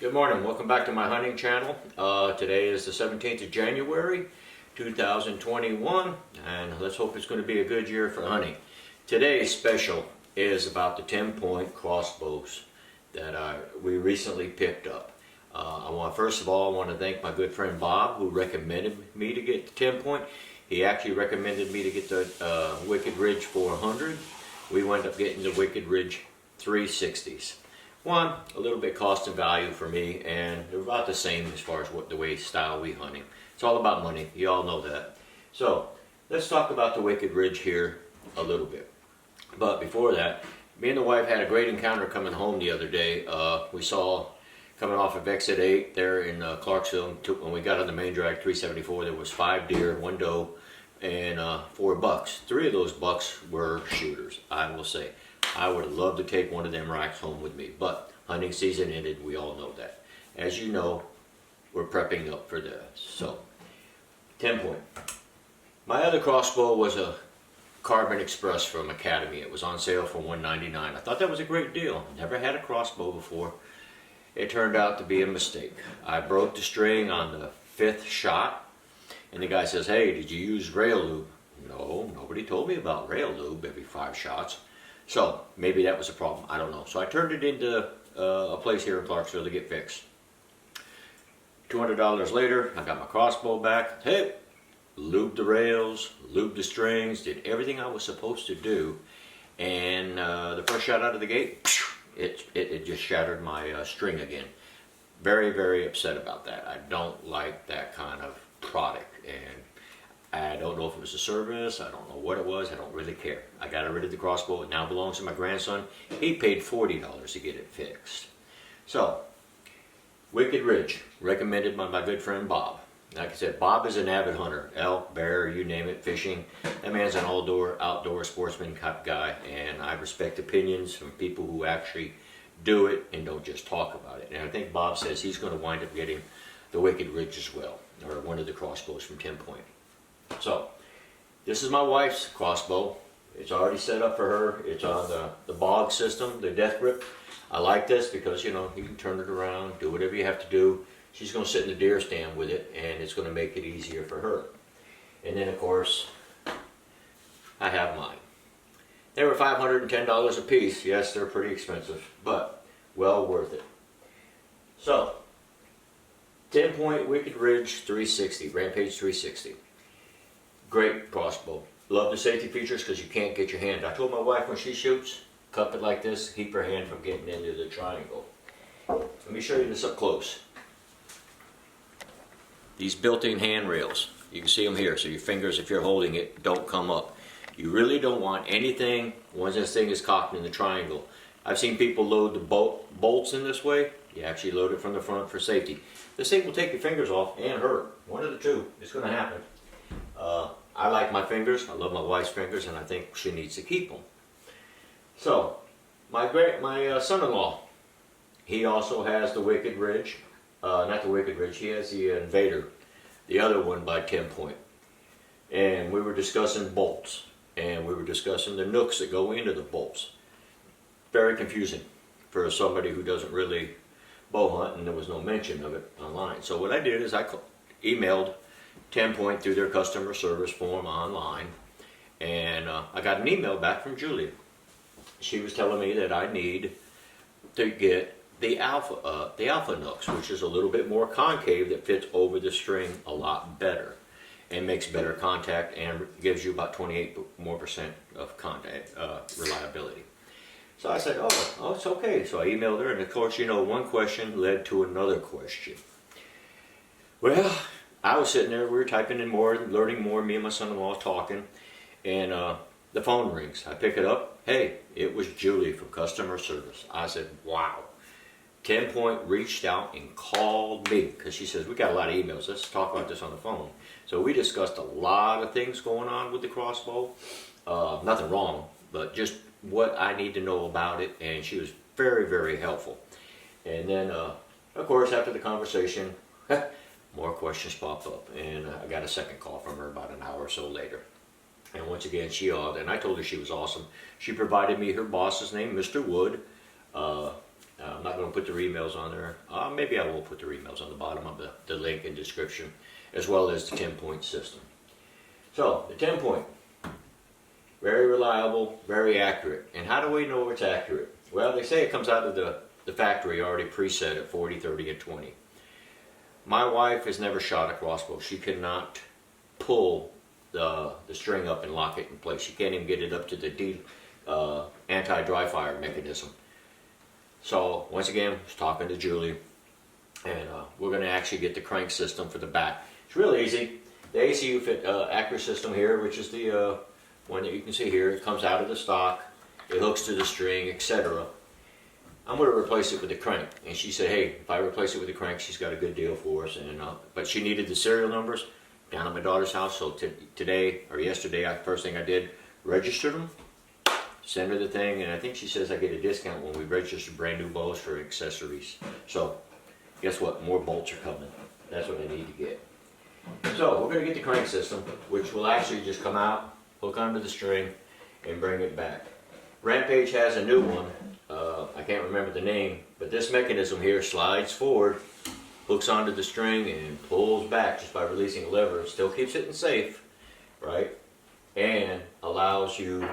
Good morning, welcome back to my hunting channel. Today is the 17th of January 2021 and let's hope it's going to be a good year for hunting. Today's special is about the TenPoint crossbows that we recently picked up. First of all, I want to thank my good friend Bob who recommended me to get the TenPoint. He actually recommended me to get the Wicked Ridge 400. We wound up getting the Wicked Ridge 360s. One, a little bit cost and value for me, and they're about the same as far as the way style we hunting. It's all about money, you all know that. So, let's talk about the Wicked Ridge here a little bit. But before that, me and the wife had a great encounter coming home the other day. We saw, coming off of exit 8 there in Clarksville, when we got on the main drag 374, there was 5 deer, 1 doe, and 4 bucks. 3 of those bucks were shooters, I will say. I would have loved to take one of them racks home with me, but hunting season ended, we all know that. As you know, we're prepping up for this. So, TenPoint. My other crossbow was a Carbon Express from Academy. It was on sale for $199. I thought that was a great deal. Never had a crossbow before. It turned out to be a mistake. I broke the string on the 5th shot, and the guy says, "Hey, did you use rail lube?" No, nobody told me about rail lube every 5 shots. So, maybe that was a problem, I don't know. So I turned it into a place here in Clarksville to get fixed. $200 later, I got my crossbow back. Hey, lubed the rails, lubed the strings, did everything I was supposed to do. And the first shot out of the gate, it just shattered my string again. Very, very upset about that. I don't like that kind of product. And I don't know if it was a service, I don't know what it was, I don't really care. I got rid of the crossbow, it now belongs to my grandson. He paid $40 to get it fixed. So, Wicked Ridge, recommended by my good friend Bob. Like I said, Bob is an avid hunter, elk, bear, you name it, fishing. That man's an outdoor sportsman type guy, and I respect opinions from people who actually do it and don't just talk about it. And I think Bob says he's going to wind up getting the Wicked Ridge as well, or one of the crossbows from TenPoint. So, this is my wife's crossbow. It's already set up for her. It's on the bog system, the death grip. I like this because, you know, you can turn it around, do whatever you have to do. She's going to sit in the deer stand with it, and it's going to make it easier for her. And then, of course, I have mine. They were $510 a piece. Yes, they're pretty expensive, but well worth it. So, TenPoint Wicked Ridge 360, Rampage 360. Great crossbow. Love the safety features because you can't get your hand. I told my wife when she shoots, cup it like this, keep her hand from getting into the triangle. Let me show you this up close. These built-in handrails, you can see them here, so your fingers, if you're holding it, don't come up. You really don't want anything, once this thing is cocked in the triangle. I've seen people load the bolts in this way. You actually load it from the front for safety. This thing will take your fingers off and hurt. One of the two. It's going to happen. I like my fingers, I love my wife's fingers, and I think she needs to keep them. So, my son-in-law, he also has the Wicked Ridge, not the Wicked Ridge, he has the Invader, the other one by TenPoint. And we were discussing bolts, and we were discussing the nooks that go into the bolts. Very confusing for somebody who doesn't really bow hunt, and there was no mention of it online. So what I did is I emailed TenPoint through their customer service form online, and I got an email back from Julia. She was telling me that I need to get the alpha nooks, which is a little bit more concave, that fits over the string a lot better and makes better contact and gives you about 28% more of contact reliability. So I said, oh, it's okay. So I emailed her, and of course, you know, one question led to another question. Well, I was sitting there, we were typing in more, learning more, me and my son-in-law talking, and the phone rings. I pick it up. Hey, it was Julie from customer service. I said, wow. TenPoint reached out and called me, because she says, we got a lot of emails, let's talk about this on the phone. So we discussed a lot of things going on with the crossbow. Nothing wrong, but just what I need to know about it, and she was very, very helpful. And then, of course, after the conversation, more questions pop up, and I got a second call from her about an hour or so later. And once again, and I told her she was awesome. She provided me her boss's name, Mr. Wood. I'm not going to put their emails on there. Maybe I will put their emails on the bottom of the link and description, as well as the TenPoint system. So, the TenPoint, very reliable, very accurate. And how do we know it's accurate? Well, they say it comes out of the factory already preset at 40, 30, and 20. My wife has never shot a crossbow. She cannot pull the string up and lock it in place. She can't even get it up to the anti-dry fire mechanism. So once again, I was talking to Julie, and we're going to actually get the crank system for the back. It's real easy. The ACU fit accurate system here, which is the one that you can see here, it comes out of the stock, it hooks to the string, etc. I'm going to replace it with the crank. And she said, hey, if I replace it with the crank, she's got a good deal for us. And but she needed the serial numbers down at my daughter's house. So today or yesterday, first thing I did, registered them, send her the thing, and I think she says I get a discount when we register brand new bows for accessories. So guess what? More bolts are coming. That's what I need to get. So we're going to get the crank system, which will actually just come out, hook onto the string, and bring it back. Rampage has a new one. I can't remember the name, but this mechanism here slides forward, hooks onto the string, and pulls back just by releasing a lever. It still keeps it in safe, right? And allows you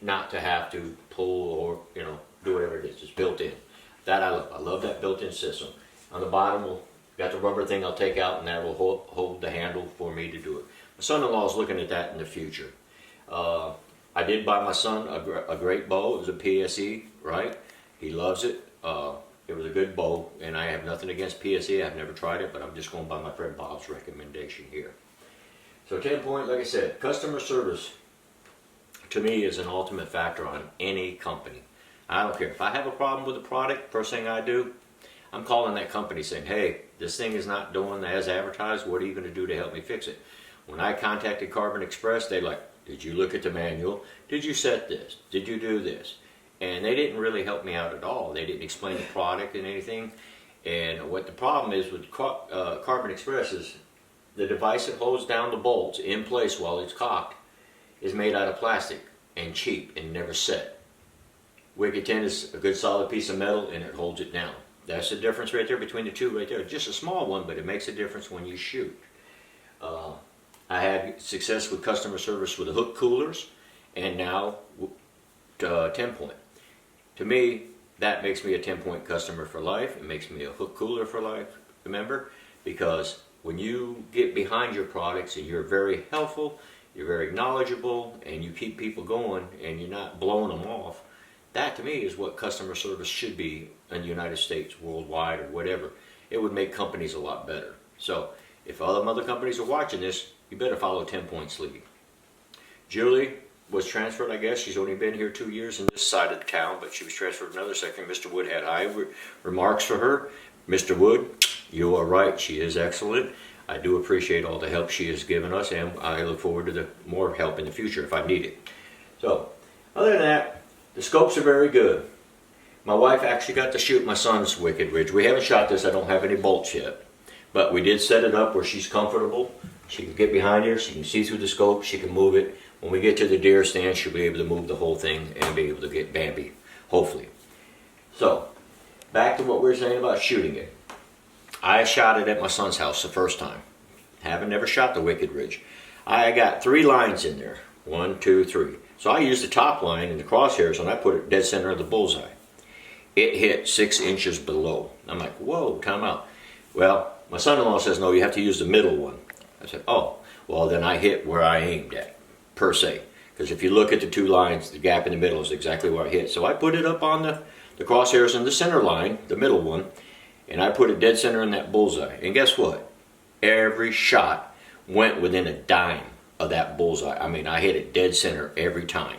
not to have to pull or, you know, do whatever it is. It's built in. That I love. I love that built-in system. On the bottom, we'll got the rubber thing I'll take out, and that will hold the handle for me to do it. My son-in-law is looking at that in the future. I did buy my son a great bow. It was a PSE, right? He loves it. It was a good bow, and I have nothing against PSE. I've never tried it, but I'm just going by my friend Bob's recommendation here. So TenPoint, like I said, customer service to me is an ultimate factor on any company. I don't care. If I have a problem with a product, first thing I do, I'm calling that company saying, hey, this thing is not doing as advertised. What are you going to do to help me fix it? When I contacted Carbon Express, they like, did you look at the manual? Did you set this? Did you do this? And they didn't really help me out at all. They didn't explain the product and anything. And what the problem is with Carbon Express is the device that holds down the bolts in place while it's cocked is made out of plastic and cheap and never set. Wicked 10 is a good solid piece of metal and it holds it down. That's the difference right there between the two right there. Just a small one, but it makes a difference when you shoot. I had success with customer service with the hook coolers, and now TenPoint. To me, that makes me a TenPoint customer for life. It makes me a hook cooler for life, remember? Because when you get behind your products and you're very helpful, you're very knowledgeable, and you keep people going, and you're not blowing them off, that to me is what customer service should be in the United States, worldwide, or whatever. It would make companies a lot better. So if other companies are watching this, you better follow TenPoint's lead. Julie was transferred, I guess. She's only been here 2 years in this side of the town, but she was transferred to another section. Mr. Wood had high remarks for her. Mr. Wood, you are right. She is excellent. I do appreciate all the help she has given us, and I look forward to more help in the future if I need it. So, other than that, the scopes are very good. My wife actually got to shoot my son's Wicked Ridge. We haven't shot this. I don't have any bolts yet. But we did set it up where she's comfortable. She can get behind here. She can see through the scope. She can move it. When we get to the deer stand, she'll be able to move the whole thing and be able to get Bambi, hopefully. So, back to what we were saying about shooting it. I shot it at my son's house the first time. Haven't never shot the Wicked Ridge. I got 3 lines in there. 1, 2, 3. So I used the top line in the crosshairs and I put it dead center of the bullseye. It hit 6 inches below. I'm like, whoa, time out. Well, my son-in-law says, no, you have to use the middle one. I said, oh, well then I hit where I aimed at, per se. Because if you look at the 2 lines, the gap in the middle is exactly where I hit. So I put it up on the crosshairs in the center line, the middle one, and I put it dead center in that bullseye. And guess what? Every shot went within a dime of that bullseye. I mean, I hit it dead center every time.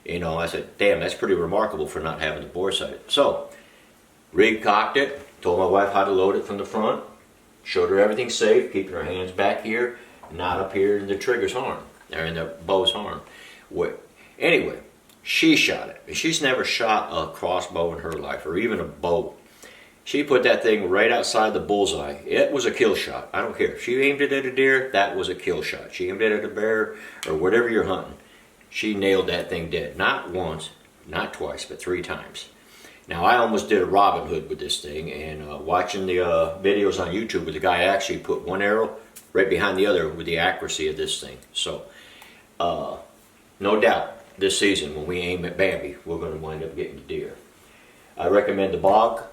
You know, I said, damn, that's pretty remarkable for not having the bore sight. So, recocked it, told my wife how to load it from the front, showed her everything safe, keeping her hands back here, not up here in the trigger's arm, or in the bow's arm. Anyway, she shot it. She's never shot a crossbow in her life, or even a bow. She put that thing right outside the bullseye. It was a kill shot. I don't care. If she aimed it at a deer, that was a kill shot. She aimed it at a bear or whatever you're hunting. She nailed that thing dead. Not once, not twice, but 3 times. Now I almost did a Robin Hood with this thing, and watching the videos on YouTube where the guy actually put one arrow right behind the other with the accuracy of this thing. So no doubt this season when we aim at Bambi, we're going to wind up getting the deer. I recommend the Bog.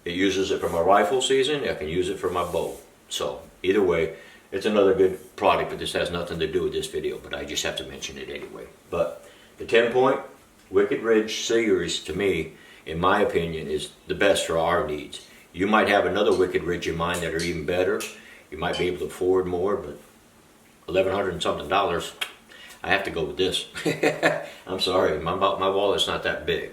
It uses it for my rifle season. I can use it for my bow. So either way, it's another good product, but this has nothing to do with this video, but I just have to mention it anyway. But the TenPoint Wicked Ridge series, to me, in my opinion, is the best for our needs. You might have another Wicked Ridge in mind that are even better. You might be able to afford more, but $1,100 and something, I have to go with this. I'm sorry, my wallet's not that big.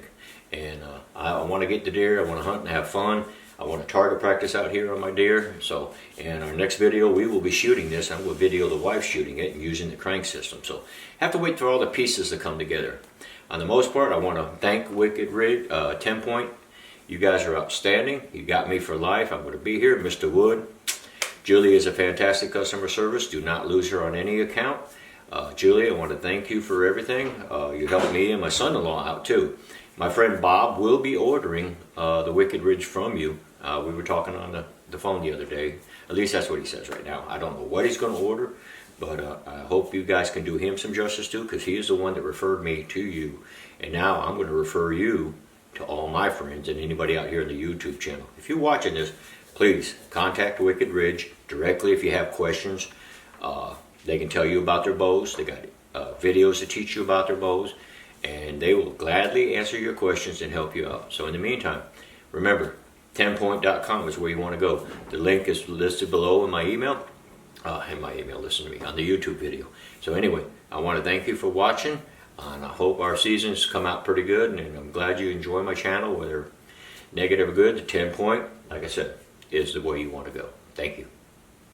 And I want to get the deer, I want to hunt and have fun. I want to target practice out here on my deer. So in our next video, we will be shooting this. I'm going to video the wife shooting it and using the crank system. So have to wait for all the pieces to come together. On the most part, I want to thank Wicked Ridge, TenPoint. You guys are outstanding. You got me for life. I'm going to be here. Mr. Wood. Julie is a fantastic customer service. Do not lose her on any account. Julie, I want to thank you for everything. You helped me and my son-in-law out too. My friend Bob will be ordering the Wicked Ridge from you. We were talking on the phone the other day. At least that's what he says right now. I don't know what he's going to order, but I hope you guys can do him some justice too, because he is the one that referred me to you. And now I'm going to refer you to all my friends and anybody out here in the YouTube channel. If you're watching this, please contact Wicked Ridge directly if you have questions. They can tell you about their bows. They got videos to teach you about their bows, and they will gladly answer your questions and help you out. So in the meantime, remember, TenPoint.com is where you want to go. The link is listed below in my email. Listen to me, on the YouTube video. So anyway, I want to thank you for watching, and I hope our seasons come out pretty good, and I'm glad you enjoy my channel, whether negative or good. The TenPoint, like I said, is the way you want to go. Thank you.